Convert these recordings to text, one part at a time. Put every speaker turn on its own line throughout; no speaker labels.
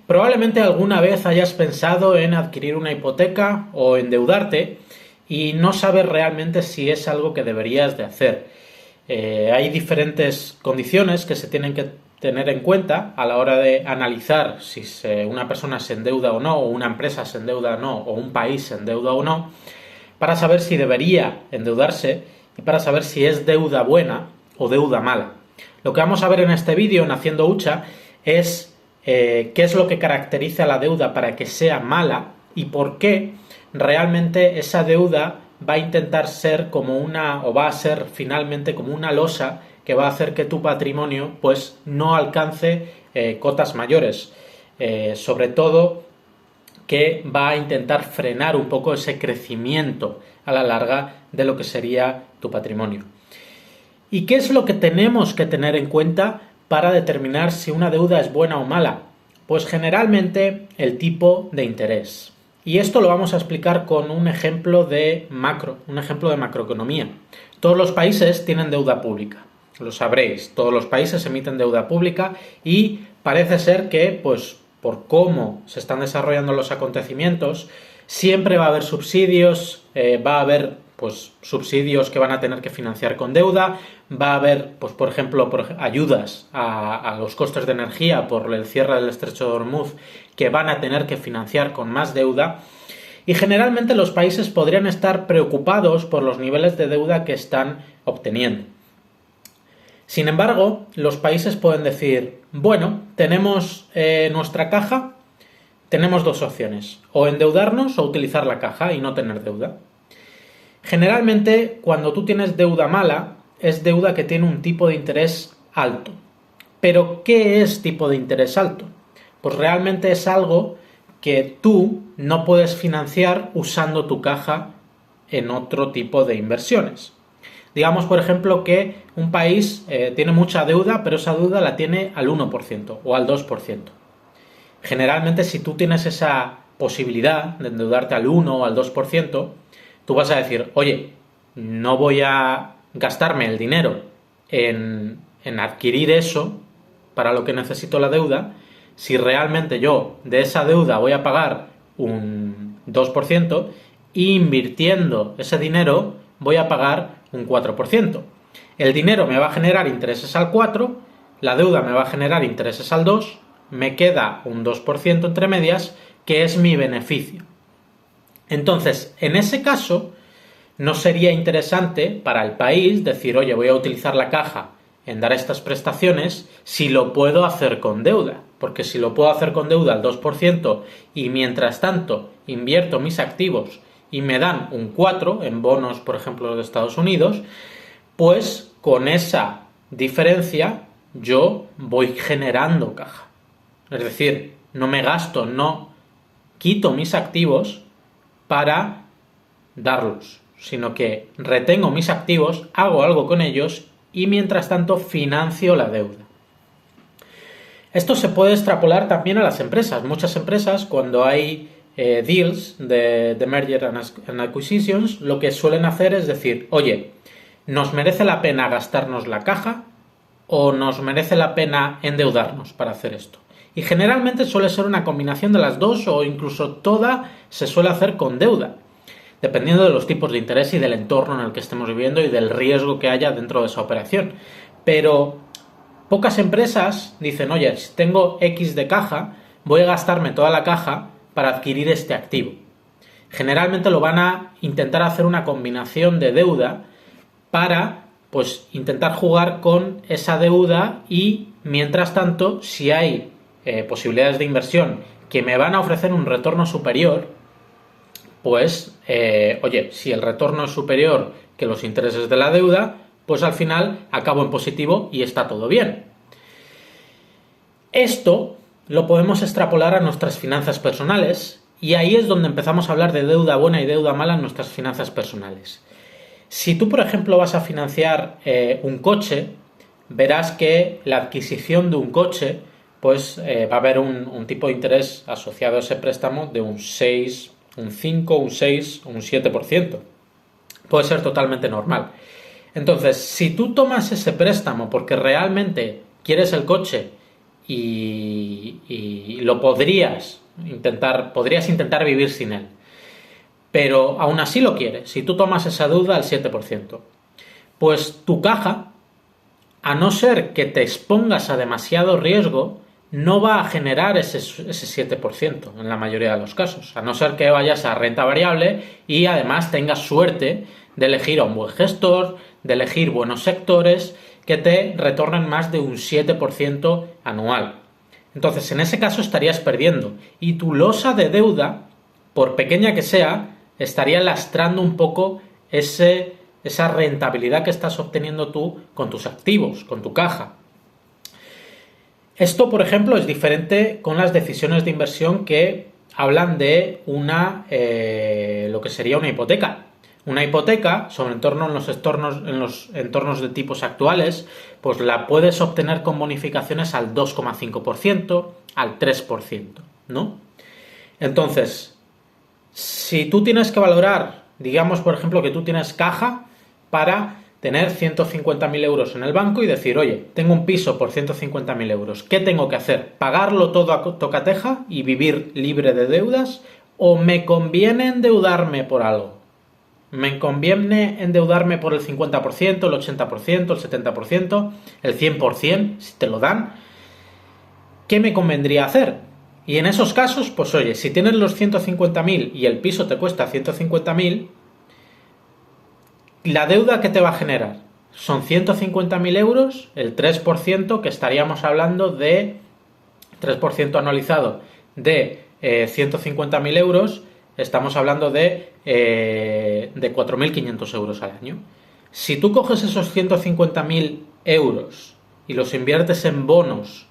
Probablemente alguna vez hayas pensado en adquirir una hipoteca o endeudarte y no sabes realmente si es algo que deberías de hacer. Hay diferentes condiciones que se tienen que tener en cuenta a la hora de analizar si una persona se endeuda o no, o una empresa se endeuda o no, o un país se endeuda o no, para saber si debería endeudarse y para saber si es deuda buena o deuda mala. Lo que vamos a ver en este vídeo, en Haciendo Hucha, es qué es lo que caracteriza la deuda para que sea mala y por qué realmente esa deuda va a intentar ser como una, o va a ser finalmente como una losa que va a hacer que tu patrimonio pues no alcance cotas mayores. Sobre todo que va a intentar frenar un poco ese crecimiento a la larga de lo que sería tu patrimonio. ¿Y qué es lo que tenemos que tener en cuenta para determinar si una deuda es buena o mala? Pues generalmente el tipo de interés. Y esto lo vamos a explicar con un ejemplo de macroeconomía. Todos los países tienen deuda pública, lo sabréis, todos los países emiten deuda pública y parece ser que, pues, por cómo se están desarrollando los acontecimientos, siempre va a haber subsidios, va a haber pues subsidios que van a tener que financiar con deuda, va a haber, pues por ejemplo, ayudas a los costes de energía por el cierre del estrecho de Hormuz que van a tener que financiar con más deuda y generalmente los países podrían estar preocupados por los niveles de deuda que están obteniendo. Sin embargo, los países pueden decir, bueno, tenemos nuestra caja, tenemos dos opciones, o endeudarnos o utilizar la caja y no tener deuda. Generalmente, cuando tú tienes deuda mala, es deuda que tiene un tipo de interés alto. ¿Pero qué es tipo de interés alto? Pues realmente es algo que tú no puedes financiar usando tu caja en otro tipo de inversiones. Digamos, por ejemplo, que un país tiene mucha deuda, pero esa deuda la tiene al 1% o al 2%. Generalmente, si tú tienes esa posibilidad de endeudarte al 1 o al 2%, tú vas a decir, oye, no voy a gastarme el dinero en adquirir eso para lo que necesito la deuda, si realmente yo de esa deuda voy a pagar un 2%, invirtiendo ese dinero voy a pagar un 4%. El dinero me va a generar intereses al 4%, la deuda me va a generar intereses al 2%, me queda un 2% entre medias, que es mi beneficio. Entonces, en ese caso, no sería interesante para el país decir, oye, voy a utilizar la caja en dar estas prestaciones si lo puedo hacer con deuda. Porque si lo puedo hacer con deuda al 2% y mientras tanto invierto mis activos y me dan un 4% en bonos, por ejemplo, de Estados Unidos, pues con esa diferencia yo voy generando caja. Es decir, no me gasto, no quito mis activos para darlos, sino que retengo mis activos, hago algo con ellos y mientras tanto financio la deuda. Esto se puede extrapolar también a las empresas. Muchas empresas, cuando hay deals de merger and acquisitions, lo que suelen hacer es decir, oye, ¿nos merece la pena gastarnos la caja o nos merece la pena endeudarnos para hacer esto? Y generalmente suele ser una combinación de las dos o incluso toda se suele hacer con deuda, dependiendo de los tipos de interés y del entorno en el que estemos viviendo y del riesgo que haya dentro de esa operación. Pero pocas empresas dicen, oye, si tengo X de caja, voy a gastarme toda la caja para adquirir este activo. Generalmente lo van a intentar hacer una combinación de deuda para, pues, intentar jugar con esa deuda y, mientras tanto, si hay posibilidades de inversión que me van a ofrecer un retorno superior, pues, oye, si el retorno es superior que los intereses de la deuda, pues al final acabo en positivo y está todo bien. Esto lo podemos extrapolar a nuestras finanzas personales y ahí es donde empezamos a hablar de deuda buena y deuda mala en nuestras finanzas personales. Si tú, por ejemplo, vas a financiar un coche, verás que la adquisición de un coche, pues va a haber un tipo de interés asociado a ese préstamo de un 6, un 5, un 6 o un 7%. Puede ser totalmente normal. Entonces, si tú tomas ese préstamo porque realmente quieres el coche y lo podrías intentar vivir sin él. Pero aún así lo quieres. Si tú tomas esa deuda al 7%, pues tu caja, a no ser que te expongas a demasiado riesgo, no va a generar ese 7% en la mayoría de los casos. A no ser que vayas a renta variable y además tengas suerte de elegir a un buen gestor, de elegir buenos sectores que te retornen más de un 7% anual. Entonces, en ese caso estarías perdiendo. Y tu losa de deuda, por pequeña que sea, estaría lastrando un poco esa rentabilidad que estás obteniendo tú con tus activos, con tu caja. Esto, por ejemplo, es diferente con las decisiones de inversión que hablan de lo que sería una hipoteca. Una hipoteca, sobre todo en los entornos de tipos actuales, pues la puedes obtener con bonificaciones al 2,5%, al 3%, ¿no? Entonces, si tú tienes que valorar, digamos, por ejemplo, que tú tienes caja para tener 150.000 euros en el banco y decir, oye, tengo un piso por 150.000 euros, ¿qué tengo que hacer? ¿Pagarlo todo a tocateja y vivir libre de deudas? ¿O me conviene endeudarme por algo? ¿Me conviene endeudarme por el 50%, el 80%, el 70%, el 100%, si te lo dan? ¿Qué me convendría hacer? Y en esos casos, pues oye, si tienes los 150.000 y el piso te cuesta 150.000, la deuda que te va a generar son 150.000 euros, el 3%, que estaríamos hablando de 3% anualizado de 150.000 euros, estamos hablando de 4.500 euros al año. Si tú coges esos 150.000 euros y los inviertes en bonos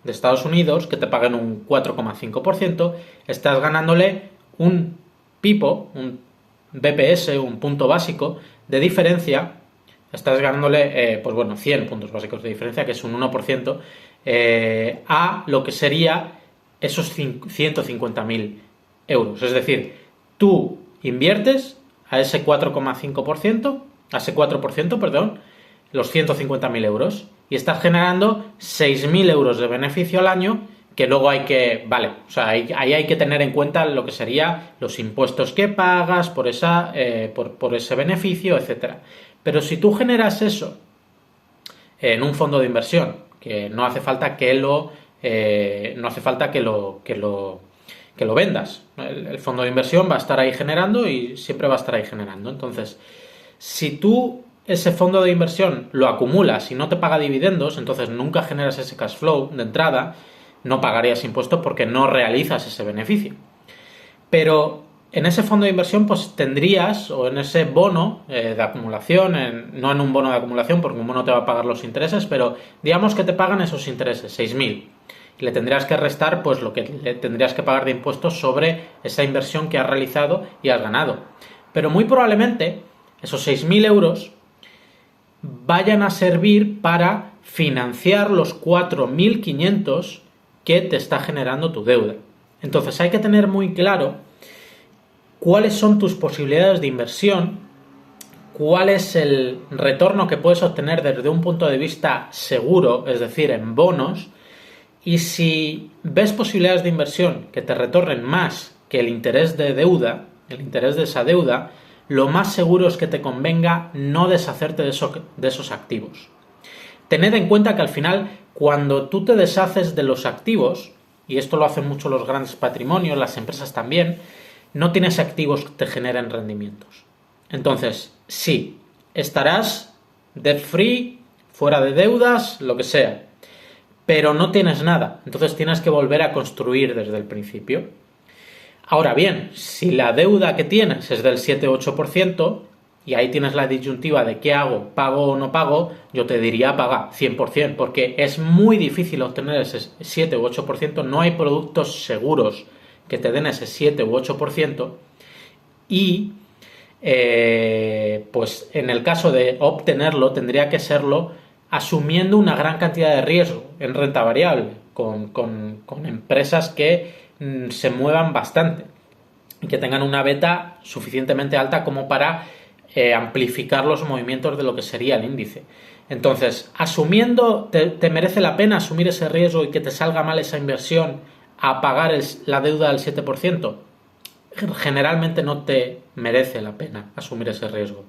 de Estados Unidos, que te paguen un 4,5%, estás ganándole un pipo, un BPS, un punto básico de diferencia, estás ganándole, 100 puntos básicos de diferencia, que es un 1%, a lo que sería esos 150.000 euros. Es decir, tú inviertes a ese 4,5%, a ese 4%, perdón, los 150.000 euros y estás generando 6.000 euros de beneficio al año, que luego hay que, ahí hay que tener en cuenta lo que sería los impuestos que pagas por ese beneficio, etcétera. Pero si tú generas eso en un fondo de inversión, que no hace falta que lo vendas. El fondo de inversión va a estar ahí generando y siempre va a estar ahí generando. Entonces, si tú ese fondo de inversión lo acumulas y no te paga dividendos, entonces nunca generas ese cash flow de entrada, no pagarías impuestos porque no realizas ese beneficio. Pero en ese fondo de inversión pues tendrías, o en ese bono de acumulación, no en un bono de acumulación porque un bono te va a pagar los intereses, pero digamos que te pagan esos intereses, 6.000. Y le tendrías que restar pues lo que le tendrías que pagar de impuestos sobre esa inversión que has realizado y has ganado. Pero muy probablemente esos 6.000 euros vayan a servir para financiar los 4.500 que te está generando tu deuda. Entonces hay que tener muy claro cuáles son tus posibilidades de inversión, cuál es el retorno que puedes obtener desde un punto de vista seguro, es decir, en bonos, y si ves posibilidades de inversión que te retornen más que el interés de deuda, el interés de esa deuda, lo más seguro es que te convenga no deshacerte de esos activos. Tened en cuenta que al final, cuando tú te deshaces de los activos, y esto lo hacen mucho los grandes patrimonios, las empresas también, no tienes activos que te generen rendimientos. Entonces, sí, estarás debt free, fuera de deudas, lo que sea, pero no tienes nada. Entonces tienes que volver a construir desde el principio. Ahora bien, si la deuda que tienes es del 7-8%, y ahí tienes la disyuntiva de qué hago, pago o no pago, yo te diría paga 100%, porque es muy difícil obtener ese 7 u 8%, no hay productos seguros que te den ese 7 u 8%, y pues en el caso de obtenerlo tendría que serlo asumiendo una gran cantidad de riesgo en renta variable, con empresas que se muevan bastante y que tengan una beta suficientemente alta como para amplificar los movimientos de lo que sería el índice. Entonces, ¿te merece la pena asumir ese riesgo y que te salga mal esa inversión a pagar la deuda del 7%? Generalmente no te merece la pena asumir ese riesgo.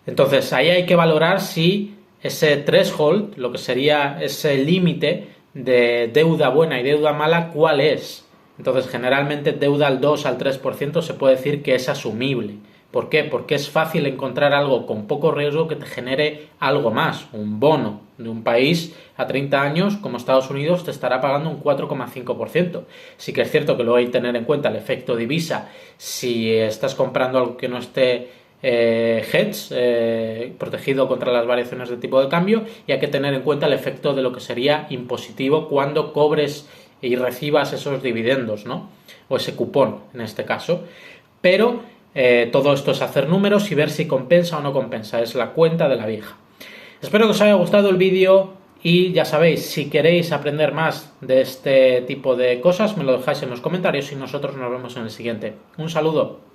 Entonces, ahí hay que valorar si ese threshold, lo que sería ese límite de deuda buena y deuda mala, ¿cuál es? Entonces, generalmente deuda al 2 al 3% se puede decir que es asumible. ¿Por qué? Porque es fácil encontrar algo con poco riesgo que te genere algo más. Un bono de un país a 30 años como Estados Unidos te estará pagando un 4,5%. Sí que es cierto que luego hay que tener en cuenta el efecto divisa si estás comprando algo que no esté protegido contra las variaciones de tipo de cambio, y hay que tener en cuenta el efecto de lo que sería impositivo cuando cobres y recibas esos dividendos, ¿no? O ese cupón en este caso. Pero todo esto es hacer números y ver si compensa o no compensa. Es la cuenta de la vieja. Espero que os haya gustado el vídeo y ya sabéis, si queréis aprender más de este tipo de cosas, me lo dejáis en los comentarios y nosotros nos vemos en el siguiente. Un saludo.